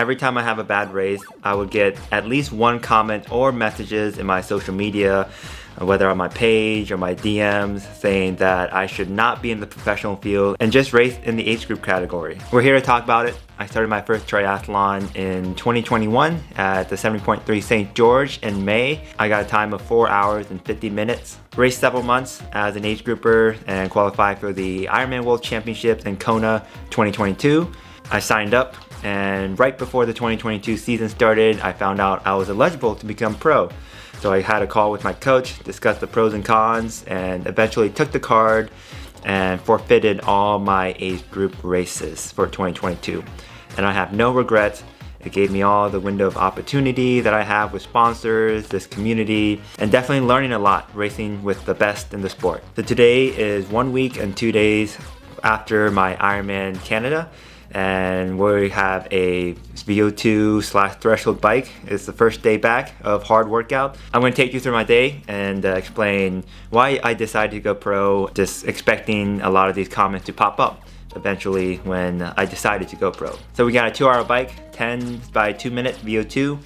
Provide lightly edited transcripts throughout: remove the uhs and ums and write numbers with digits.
Every time I have a bad race, I would get at least one comment or messages in my social media, whether on my page or my DMs, saying that I should not be in the professional field and just race in the age group category. We're here to talk about it. I started my first triathlon in 2021 at the 70.3 St. George in May. I got a time of 4 hours and 50 minutes. Raced several months as an age grouper and qualified for the Ironman World Championships in Kona 2022. I signed up, and right before the 2022 season started, I found out I was eligible to become pro. So I had a call with my coach, discussed the pros and cons, and eventually took the card and forfeited all my age group races for 2022. And I have no regrets. It gave me all the window of opportunity that I have with sponsors, this community, and definitely learning a lot, racing with the best in the sport. So today is 1 week and 2 days after my Ironman Canada, and we have a VO2/threshold bike. It's the first day back of hard workout. I'm going to take you through my day and explain why I decided to go pro, just expecting a lot of these comments to pop up eventually when I decided to go pro. So we got a 2-hour bike, 10 by 2 minute VO2.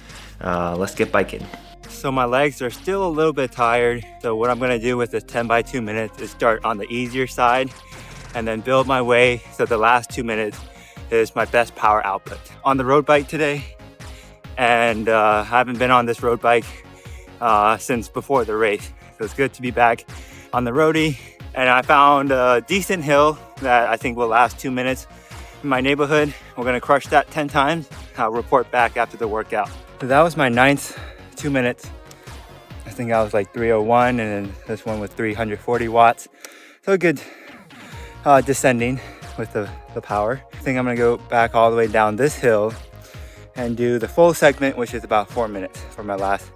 Let's get biking. So my legs are still a little bit tired. So what I'm going to do with this 10 by 2 minutes is start on the easier side and then build my way so the last 2 minutes is my best power output. On the road bike today, and I haven't been on this road bike since before the race. So it's good to be back on the roadie. And I found a decent hill that I think will last 2 minutes in my neighborhood. We're gonna crush that 10 times. I'll report back after the workout. So that was my 9th 2 minutes. I think I was like 301, and then this one was 340 watts. So good descending with the power. I think I'm gonna go back all the way down this hill and do the full segment, which is about 4 minutes for my last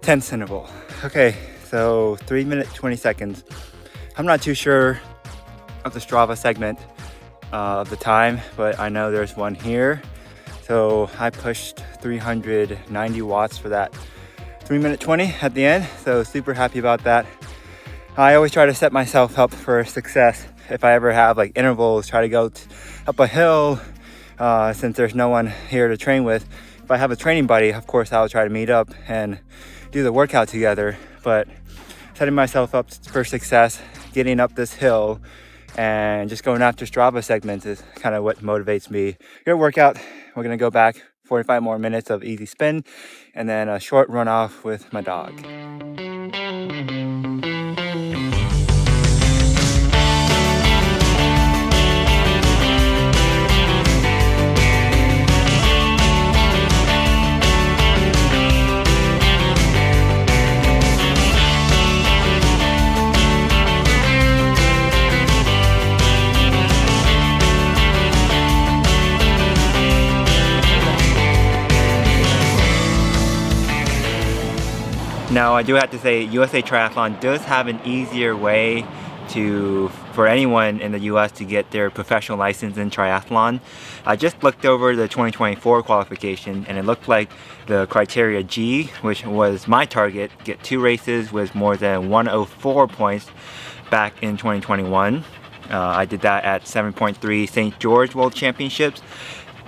10th interval. Okay, so 3 minutes, 20 seconds. I'm not too sure of the Strava segment of the time, but I know there's one here. So I pushed 390 watts for that 3 minute 20 at the end. So super happy about that. I always try to set myself up for success. If I ever have like intervals, try to go up a hill, since there's no one here to train with. If I have a training buddy, of course I'll try to meet up and do the workout together. But setting myself up for success, getting up this hill and just going after Strava segments is kind of what motivates me. Good workout. We're gonna go back 45 more minutes of easy spin and then a short run off with my dog. Now, I do have to say, USA Triathlon does have an easier way for anyone in the US to get their professional license in triathlon. I just looked over the 2024 qualification, and it looked like the criteria G, which was my target, get 2 races with more than 104 points back in 2021. I did that at 7.3 St. George World Championships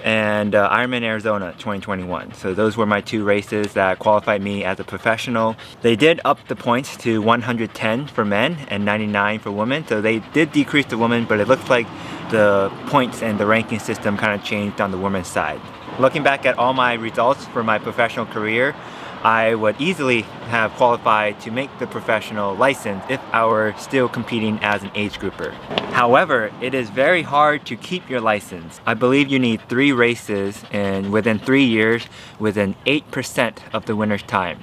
and Ironman Arizona 2021. So those were my 2 races that qualified me as a professional. They did up the points to 110 for men and 99 for women. So they did decrease the women, but it looks like the points and the ranking system kind of changed on the women's side. Looking back at all my results for my professional career, I would easily have qualified to make the professional license if I were still competing as an age grouper. However, it is very hard to keep your license. I believe you need 3 races within 3 years within 8% of the winner's time.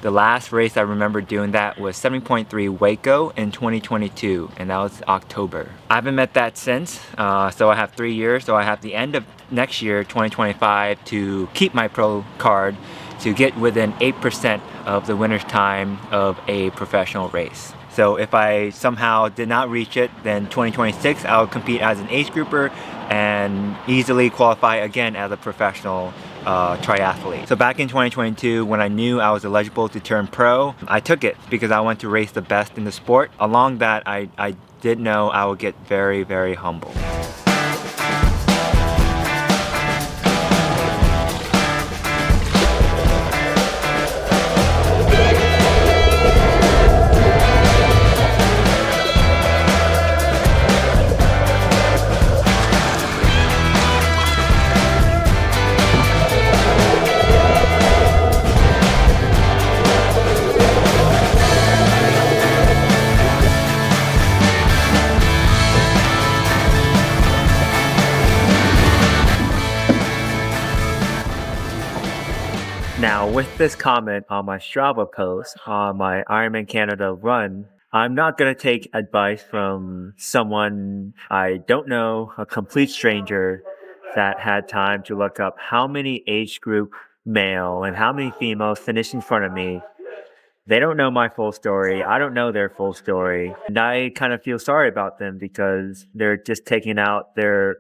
The last race I remember doing that was 7.3 Waco in 2022, and that was October. I haven't met that since, so I have 3 years. So I have the end of next year, 2025, to keep my pro card to get within 8% of the winner's time of a professional race. So if I somehow did not reach it, then 2026 I'll compete as an age grouper and easily qualify again as a professional triathlete. So back in 2022, when I knew I was eligible to turn pro, I took it because I wanted to race the best in the sport. Along that, I did know I would get very, very humble. Now, with this comment on my Strava post on my Ironman Canada run, I'm not going to take advice from someone I don't know, a complete stranger that had time to look up how many age group male and how many females finished in front of me. They don't know my full story. I don't know their full story. And I kind of feel sorry about them because they're just taking out their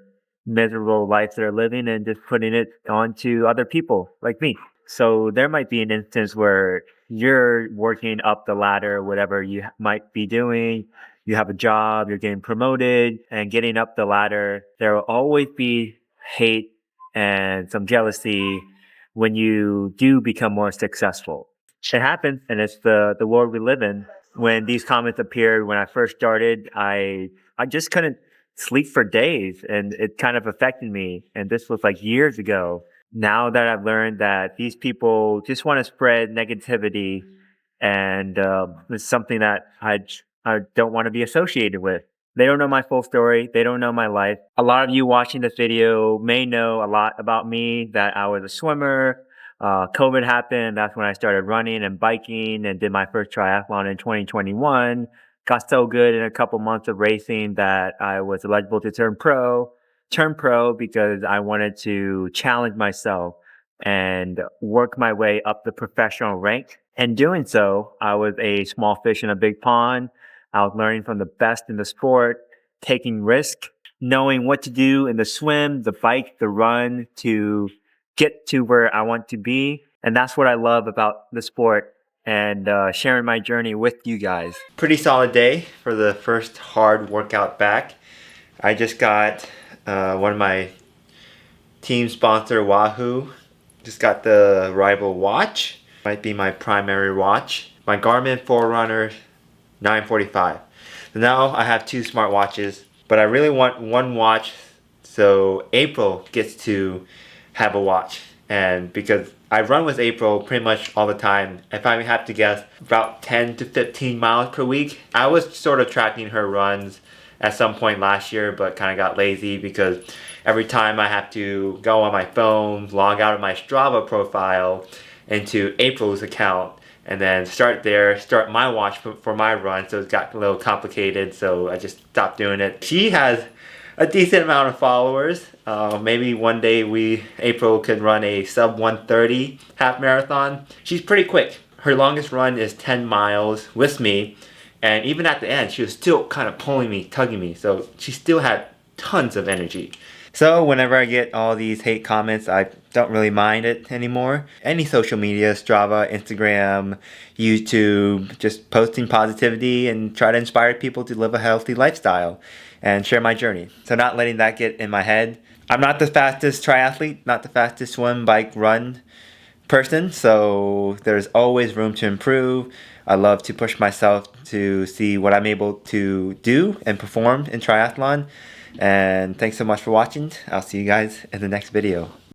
miserable life they're living and just putting it onto other people like me. So there might be an instance where you're working up the ladder, whatever you might be doing. You have a job, you're getting promoted and getting up the ladder. There will always be hate and some jealousy when you do become more successful. It happens, and it's the world we live in. When these comments appeared when I first started, I just couldn't sleep for days, and it kind of affected me. And this was like years ago. Now that I've learned that these people just want to spread negativity, and it's something that I don't want to be associated with. They don't know my full story. They don't know my life. A lot of you watching this video may know a lot about me, that I was a swimmer. COVID happened. That's when I started running and biking and did my first triathlon in 2021. Got so good in a couple months of racing that I was eligible to turn pro. Turned pro because I wanted to challenge myself and work my way up the professional rank. And doing so, I was a small fish in a big pond. I was learning from the best in the sport, taking risk, knowing what to do in the swim, the bike, the run to get to where I want to be. And that's what I love about the sport and sharing my journey with you guys. Pretty solid day for the first hard workout back. I just got one of my team sponsor, Wahoo. Just got the Rival watch. Might be my primary watch. My Garmin Forerunner 945. So now I have two smartwatches, but I really want one watch so April gets to have a watch. And because I run with April pretty much all the time, if I have to guess, about 10 to 15 miles per week. I was sort of tracking her runs at some point last year, but kind of got lazy because every time I have to go on my phone, log out of my Strava profile into April's account, and then start my watch for my run. So it got a little complicated, so I just stopped doing it. She has a decent amount of followers. Maybe one day April could run a sub 130 half marathon. She's pretty quick. Her longest run is 10 miles with me. And even at the end, she was still kind of pulling me, tugging me. So she still had tons of energy. So whenever I get all these hate comments, I don't really mind it anymore. Any social media, Strava, Instagram, YouTube, just posting positivity and try to inspire people to live a healthy lifestyle and share my journey. So not letting that get in my head. I'm not the fastest triathlete, not the fastest swim, bike, run person, so there's always room to improve. I love to push myself to see what I'm able to do and perform in triathlon. And thanks so much for watching. I'll see you guys in the next video.